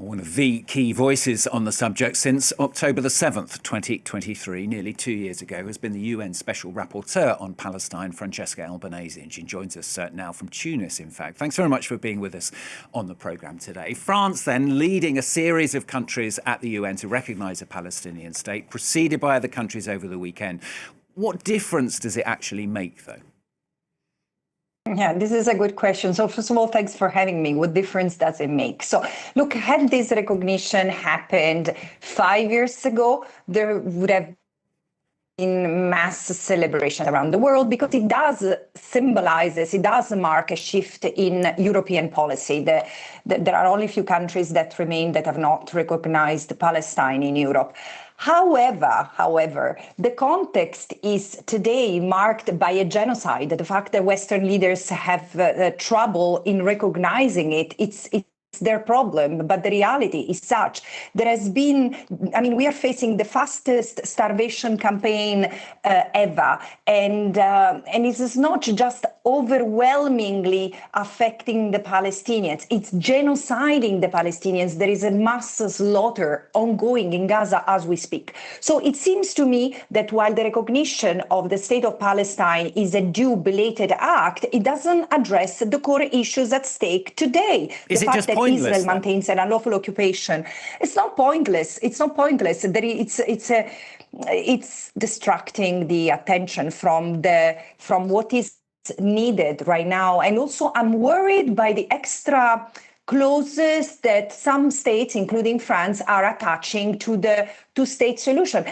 One of the key voices on the subject since October the 7th, 2023, nearly 2 years ago, has been the UN Special Rapporteur on Palestine, Francesca Albanese. And she joins us now from Tunis, in fact. Thanks very much for being with us on the programme today. France, then, leading a series of countries at the UN to recognise a Palestinian state, preceded by other countries over the weekend. What difference does it actually make, though? Yeah, this is a good question. So first of all, thanks for having me. What difference does it make? So look, had this recognition happened 5 years ago, there would have been mass celebration around the world because it does mark a shift in European policy. There are only a few countries that remain that have not recognized Palestine in Europe. However, the context is today marked by a genocide. The fact that Western leaders have trouble in recognizing it, it's their problem, but the reality is such. There has been, we are facing the fastest starvation campaign ever, and it is not just overwhelmingly affecting the Palestinians, it's genociding the Palestinians. There is a mass slaughter ongoing in Gaza as we speak. So it seems to me that while the recognition of the state of Palestine is a due belated act, it doesn't address the core issues at stake today. Is it just pointless? Israel maintains an unlawful occupation. It's not pointless. It's not pointless. It's distracting the attention from what is needed right now. And also, I'm worried by the extra clauses that some states, including France, are attaching to the two-state solution.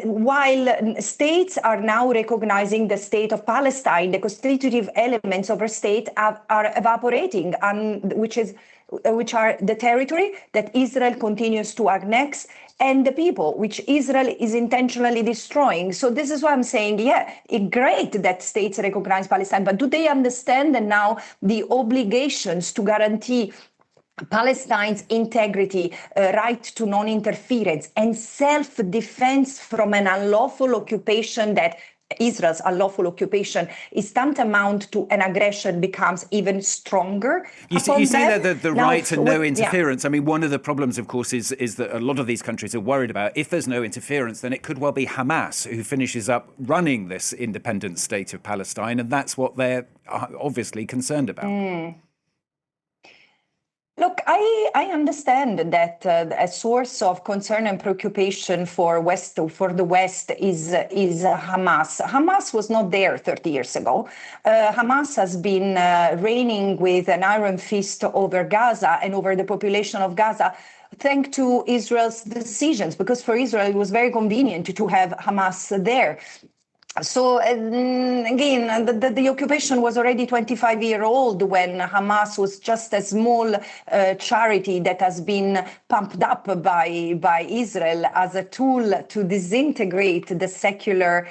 While states are now recognizing the state of Palestine, the constitutive elements of a state are evaporating, which are the territory that Israel continues to annex and the people which Israel is intentionally destroying. So this is why I'm saying, it's great that states recognize Palestine, but do they understand that now the obligations to guarantee Palestine's integrity, right to non-interference, and self-defense from an unlawful occupation that Israel's unlawful occupation is tantamount to an aggression becomes even stronger. You see that the right to no interference. Yeah. One of the problems, of course, is that a lot of these countries are worried about if there's no interference, then it could well be Hamas who finishes up running this independent state of Palestine. And that's what they're obviously concerned about. Look, I understand that a source of concern and preoccupation for the West is Hamas. Hamas was not there 30 years ago. Hamas has been reigning with an iron fist over Gaza and over the population of Gaza, thanks to Israel's decisions, because for Israel it was very convenient to have Hamas there. So again, the occupation was already 25-year-old when Hamas was just a small charity that has been pumped up by Israel as a tool to disintegrate the secular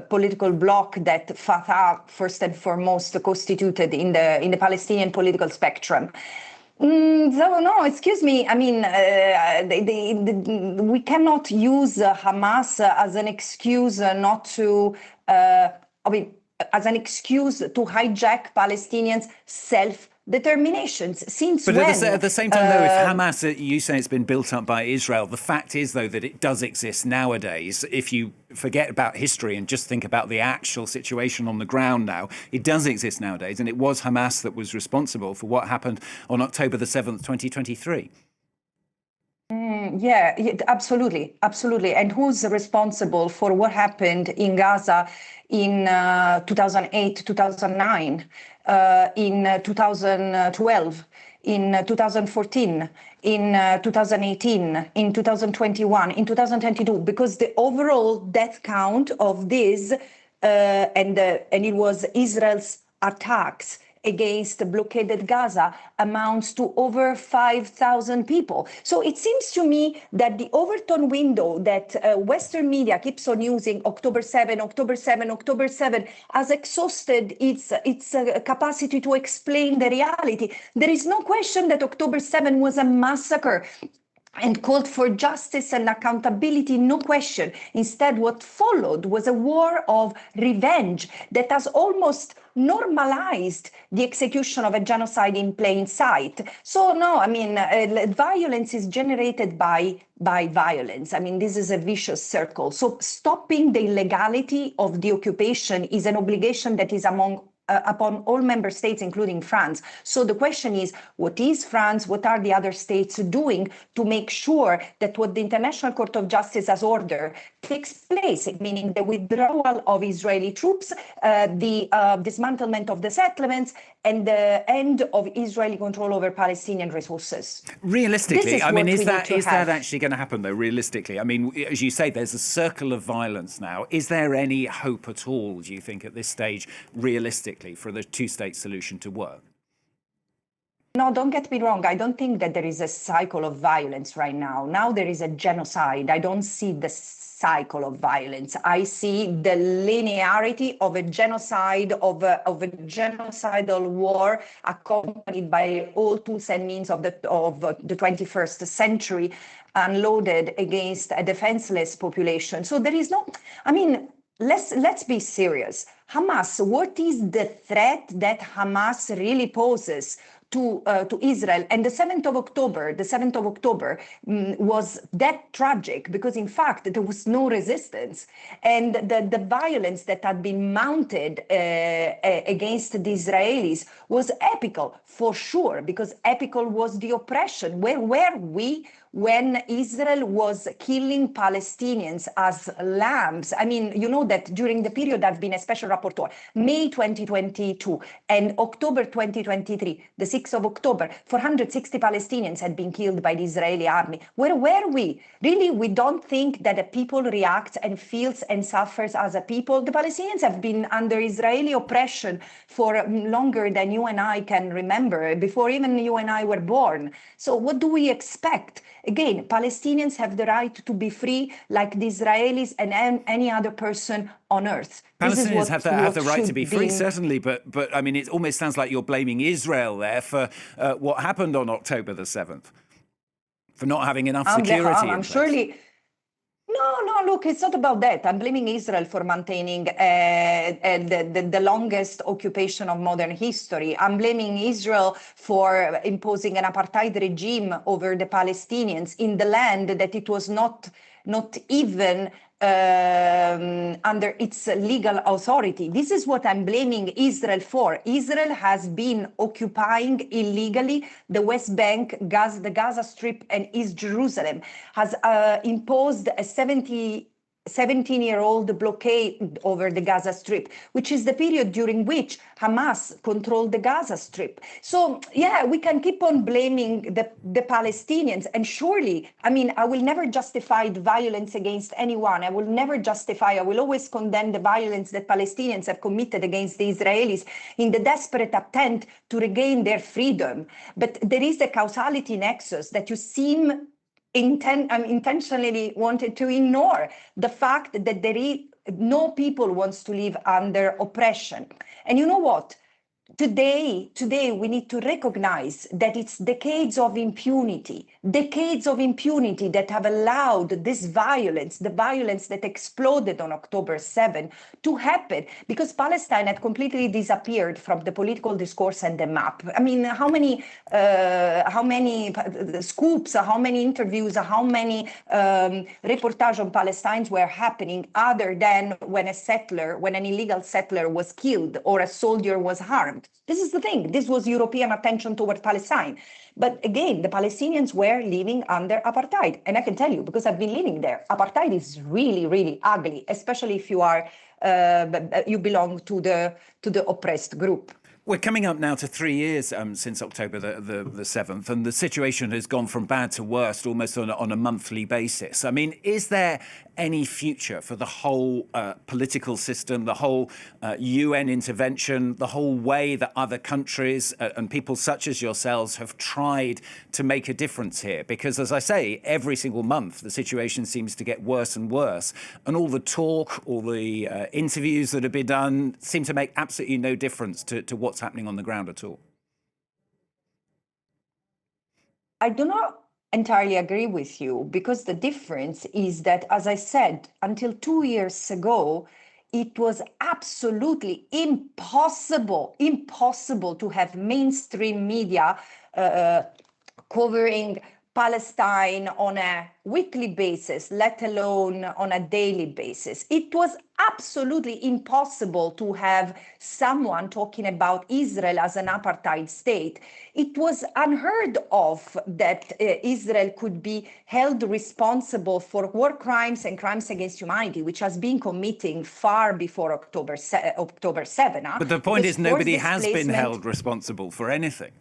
political bloc that Fatah, first and foremost, constituted in the Palestinian political spectrum. No, excuse me. We cannot use Hamas as an excuse not to, as an excuse to hijack Palestinians' self-determinations. But at the same time, though, if Hamas, you say it's been built up by Israel, the fact is, though, that it does exist nowadays. If you forget about history and just think about the actual situation on the ground now, it does exist nowadays. And it was Hamas that was responsible for what happened on October the 7th, 2023. Yeah, absolutely. And who's responsible for what happened in Gaza in 2008, 2009, in 2012, in 2014, in 2018, in 2021, in 2022? Because the overall death count of this, and it was Israel's attacks against blockaded Gaza, amounts to over 5,000 people. So it seems to me that the Overton window that Western media keeps on using, October 7, has exhausted its capacity to explain the reality. There is no question that October 7 was a massacre. and called for justice and accountability, no question. Instead, what followed was a war of revenge that has almost normalized the execution of a genocide in plain sight. So no, I mean, violence is generated by violence. I mean, this is a vicious circle. So stopping the illegality of the occupation is an obligation that is upon all member states, including France. So the question is, what is France? What are the other states doing to make sure that what the International Court of Justice has ordered takes place, meaning the withdrawal of Israeli troops, the dismantlement of the settlements, and the end of Israeli control over Palestinian resources. Realistically, I mean, is that actually going to happen, though, realistically? I mean, as you say, there's a circle of violence now. Is there any hope at all, do you think, at this stage, realistically, for the two-state solution to work? No, don't get me wrong. I don't think that there is a cycle of violence right now. Now there is a genocide. I don't see the cycle of violence. I see the linearity of a genocide, of a genocidal war accompanied by all tools and means of the 21st century, unloaded against a defenseless population. So there is no, I mean, let's be serious. Hamas, what is the threat that Hamas really poses to Israel? And the 7th of October was that tragic because, in fact, there was no resistance. And the violence that had been mounted against the Israelis was epical, for sure, because epical was the oppression. Where were we when Israel was killing Palestinians as lambs? I mean, you know that during the period I've been a special rapporteur, May 2022 and October 2023, the 6th of October, 460 Palestinians had been killed by the Israeli army. Where were we? Really, we don't think that a people reacts and feels and suffers as a people. The Palestinians have been under Israeli oppression for longer than you and I can remember, before even you and I were born. So what do we expect? Again, Palestinians have the right to be free like the Israelis and any other person on earth. Palestinians have the right to be free, certainly, but I mean, it almost sounds like you're blaming Israel there for what happened on October the 7th, for not having enough security in place. No, look, it's not about that. I'm blaming Israel for maintaining the longest occupation of modern history. I'm blaming Israel for imposing an apartheid regime over the Palestinians in the land that it was not even under its legal authority. This is what I'm blaming Israel for. Israel has been occupying illegally the West Bank, the Gaza Strip, and East Jerusalem, has imposed a 17-year-old blockade over the Gaza Strip, which is the period during which Hamas controlled the Gaza Strip. So, yeah, we can keep on blaming the Palestinians. And surely, I mean, I will never justify the violence against anyone. I will always condemn the violence that Palestinians have committed against the Israelis in the desperate attempt to regain their freedom. But there is a causality nexus that you seem intentionally wanted to ignore, the fact that no people wants to live under oppression. And you know what? Today, we need to recognize that it's decades of impunity that have allowed this violence, the violence that exploded on October 7, to happen, because Palestine had completely disappeared from the political discourse and the map. I mean, how many scoops, how many interviews, how many reportages on Palestine were happening other than when an illegal settler was killed or a soldier was harmed? This is the thing. This was European attention toward Palestine. But again, the Palestinians were living under apartheid. And I can tell you, because I've been living there, apartheid is really, really ugly, especially if you belong to the oppressed group. We're coming up now to 3 years since October the 7th, and the situation has gone from bad to worst almost on a monthly basis. I mean, is there any future for the whole political system, the whole UN intervention, the whole way that other countries and people such as yourselves have tried to make a difference here? Because, as I say, every single month the situation seems to get worse and worse, and all the talk, all the interviews that have been done seem to make absolutely no difference to what's happening on the ground at all. I do not entirely agree with you, because the difference is that, as I said, until 2 years ago, it was absolutely impossible to have mainstream media covering Palestine on a weekly basis, let alone on a daily basis. It was absolutely impossible to have someone talking about Israel as an apartheid state. It was unheard of that Israel could be held responsible for war crimes and crimes against humanity, which has been committing far before October 7. But the point is, nobody has been held responsible for anything.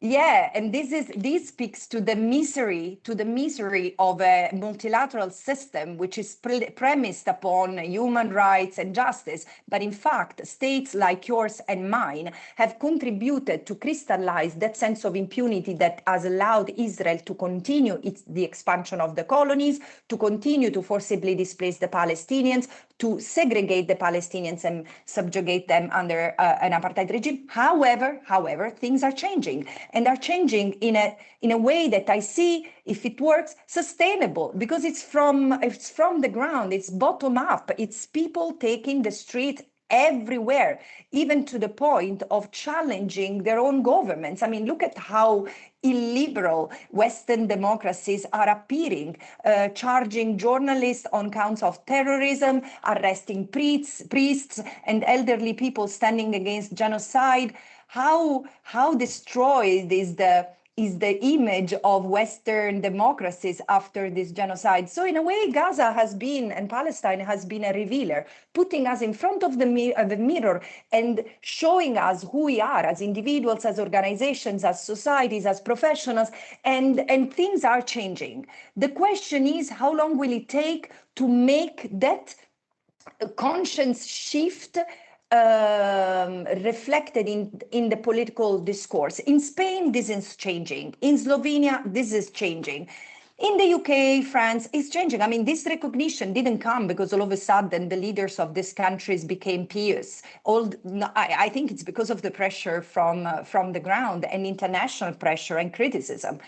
Yeah, and this speaks to the misery of a multilateral system which is premised upon human rights and justice. But in fact, states like yours and mine have contributed to crystallize that sense of impunity that has allowed Israel to continue the expansion of the colonies, to continue to forcibly displace the Palestinians, to segregate the Palestinians and subjugate them under an apartheid regime. However, things are changing. And are changing in a way that I see, if it works, sustainable, because it's from the ground, it's bottom up, it's people taking the street everywhere, even to the point of challenging their own governments. I mean, look at how illiberal Western democracies are appearing, charging journalists on counts of terrorism, arresting priests and elderly people standing against genocide. How destroyed is the image of Western democracies after this genocide. So in a way, Gaza has been, and Palestine has been, a revealer, putting us in front of the mirror and showing us who we are as individuals, as organizations, as societies, as professionals, and things are changing. The question is, how long will it take to make that conscience shift reflected in the political discourse? In Spain, this is changing. In Slovenia, this is changing. In the UK, France, it's changing. I mean, this recognition didn't come because all of a sudden the leaders of these countries became pious. I think it's because of the pressure from the ground and international pressure and criticism.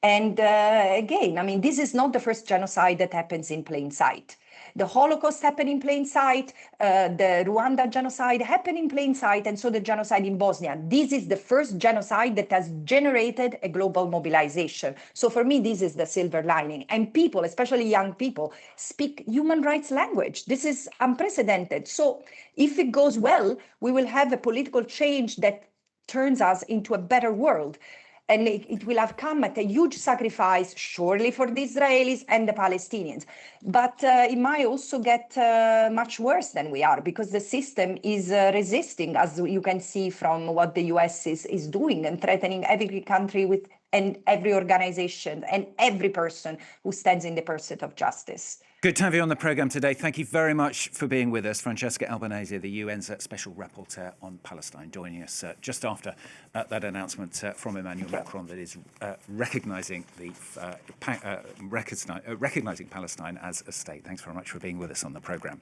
And again, I mean, this is not the first genocide that happens in plain sight. The Holocaust happened in plain sight, the Rwanda genocide happened in plain sight, and so the genocide in Bosnia. This is the first genocide that has generated a global mobilization. So for me, this is the silver lining. And people, especially young people, speak human rights language. This is unprecedented. So if it goes well, we will have a political change that turns us into a better world. And it will have come at a huge sacrifice, surely, for the Israelis and the Palestinians. But it might also get much worse than we are, because the system is resisting, as you can see from what the US is doing, and threatening every country and every organization and every person who stands in the pursuit of justice. Good to have you on the programme today. Thank you very much for being with us. Francesca Albanese, the UN's Special Rapporteur on Palestine, joining us just after that announcement from Emmanuel Macron that is recognising Palestine as a state. Thanks very much for being with us on the programme.